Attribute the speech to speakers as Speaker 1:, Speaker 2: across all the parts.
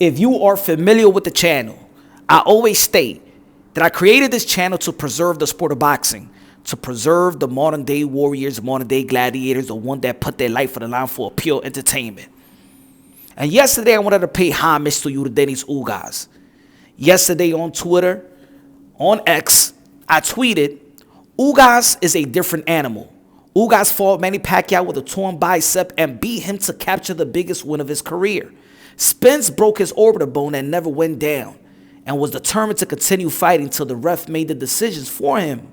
Speaker 1: if you are familiar with the channel, I always state that I created this channel to preserve the sport of boxing, to preserve the modern day warriors, modern day gladiators, the one that put their life on the line for pure entertainment. And yesterday I wanted to pay homage to Yordenis Ugas. Yesterday on Twitter, on X, I tweeted, Ugas is a different animal. Ugas fought Manny Pacquiao with a torn bicep and beat him to capture the biggest win of his career. Spence broke his orbital bone and never went down, and was determined to continue fighting till the ref made the decisions for him.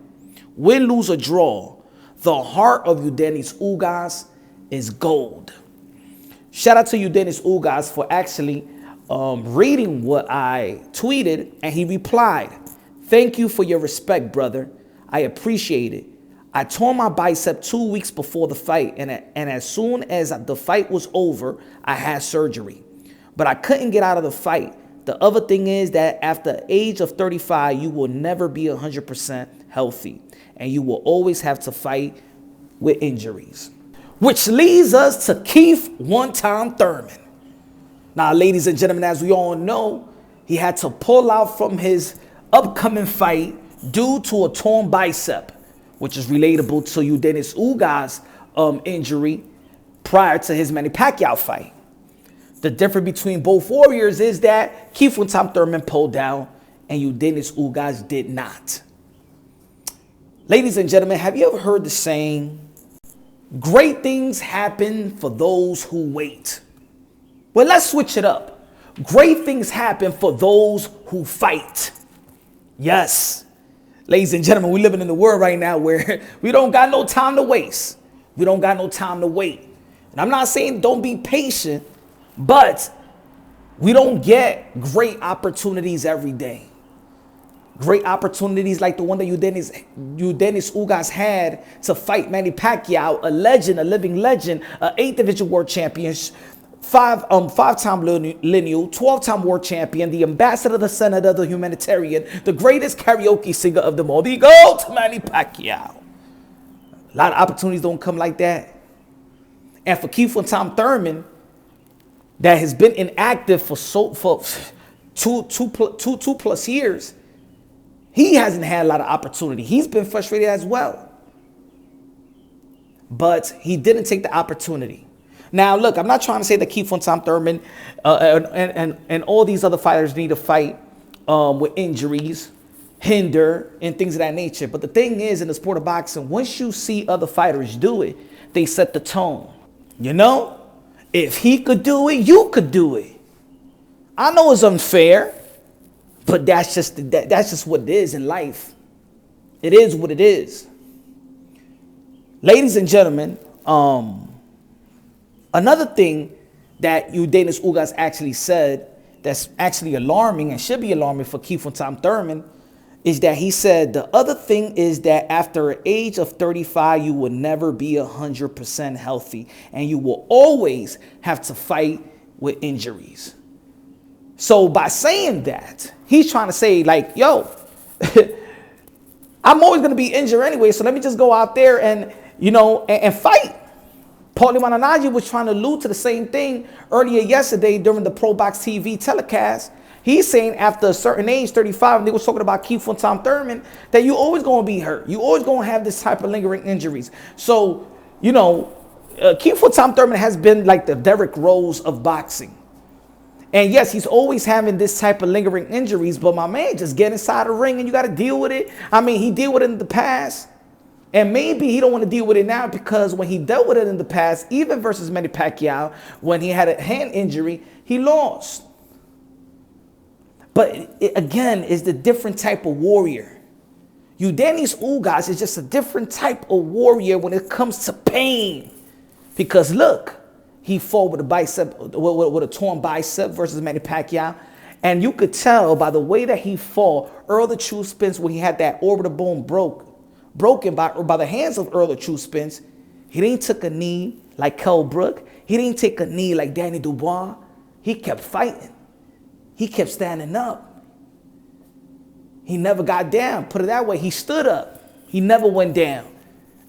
Speaker 1: Win, lose, or draw, the heart of Yordenis Ugas is gold. Shout out to Yordenis Ugas for actually reading what I tweeted, and he replied, "Thank you for your respect, brother. I appreciate it. I tore my bicep 2 weeks before the fight, and as soon as the fight was over, I had surgery. But I couldn't get out of the fight. The other thing is that after the age of 35, you will never be 100% healthy, and you will always have to fight with injuries." Which leads us to Keith one-time Thurman. Now, ladies and gentlemen, as we all know, he had to pull out from his upcoming fight due to a torn bicep, which is relatable to Yordenis Ugas' injury prior to his Manny Pacquiao fight. The difference between both warriors is that Keith one-time Thurman pulled down and Yordenis Ugas did not. Ladies and gentlemen, have you ever heard the saying, great things happen for those who wait? Well, let's switch it up. Great things happen for those who fight. Yes. Ladies and gentlemen, we're living in a world right now where we don't got no time to waste. We don't got no time to wait. And I'm not saying don't be patient, but we don't get great opportunities every day. Great opportunities like the one that Yordenis Ugas had to fight Manny Pacquiao, a legend, a living legend, an 8th division world champion, five-time lineal, 12-time world champion, the ambassador, the senator, the humanitarian, the greatest karaoke singer of them all, the GOAT, Manny Pacquiao. A lot of opportunities don't come like that. And for Keith one-time Thurman, that has been inactive for two plus years, he hasn't had a lot of opportunity. He's been frustrated as well. But he didn't take the opportunity. Now, look, I'm not trying to say that Keith one-time Thurman and all these other fighters need to fight with injuries, hinder, and things of that nature. But the thing is, in the sport of boxing, once you see other fighters do it, they set the tone. You know? If he could do it, you could do it. I know it's unfair, but that's just what it is in life. It is what it is. Ladies and gentlemen, another thing that Yordenis Ugas actually said that's actually alarming and should be alarming for Keith one-time Thurman is that he said the other thing is that after an age of 35, you will never be 100% healthy, and you will always have to fight with injuries. So by saying that, he's trying to say like, yo, I'm always going to be injured anyway, so let me just go out there and, you know, and fight. Paulie Malignaggi was trying to allude to the same thing earlier yesterday during the Pro Box TV telecast. He's saying after a certain age, 35, and they were talking about Keith one-time Thurman, that you're always going to be hurt. You're always going to have this type of lingering injuries. So, you know, Keith one-time Thurman has been like the Derrick Rose of boxing. And yes, he's always having this type of lingering injuries, but my man, just get inside the ring and you got to deal with it. I mean, he dealt with it in the past. And maybe he don't want to deal with it now because when he dealt with it in the past, even versus Manny Pacquiao, when he had a hand injury, he lost. But it, again, is the different type of warrior. Yordenis Ugas is just a different type of warrior when it comes to pain. Because look, he fought with a bicep, with a torn bicep versus Manny Pacquiao. And you could tell by the way that he fought, Earl the Tszyu Spence, when he had that orbital bone broken by the hands of Earl the Tszyu Spence, he didn't take a knee like Kell Brook. He didn't take a knee like Danny Dubois. He kept fighting. He kept standing up. He never got down. Put it that way. He stood up. He never went down.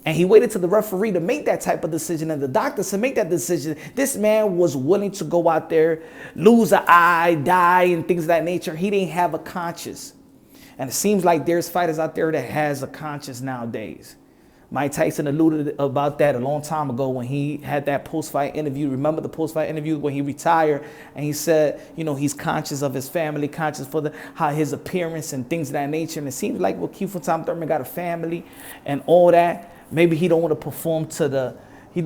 Speaker 1: And he waited to the referee to make that type of decision and the doctors to make that decision. This man was willing to go out there, lose an eye, die, and things of that nature. He didn't have a conscience. And it seems like there's fighters out there that has a conscience nowadays. Mike Tyson alluded about that a long time ago when he had that post-fight interview. Remember the post-fight interview when he retired and he said, you know, he's conscious of his family, conscious for how his appearance and things of that nature. And it seems like well, Thurman got a family and all that. Maybe he don't want to perform to the he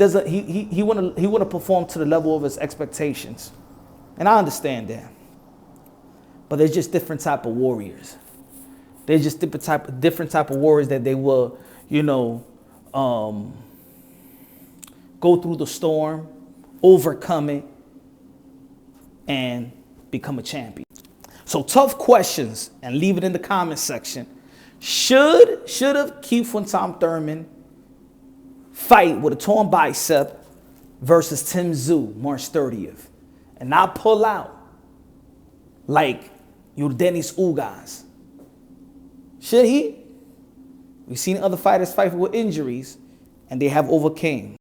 Speaker 1: want to perform to the level of his expectations. And I understand that. But there's just different type of warriors. There's just different type of warriors that they will, you know, go through the storm, overcome it, and become a champion. So tough questions, and leave it in the comment section. Should have Thurman fight with a torn bicep versus Tszyu March 30th, and not pull out like Yordenis Ugas? Should he? We've seen other fighters fight with injuries, and they have overcame.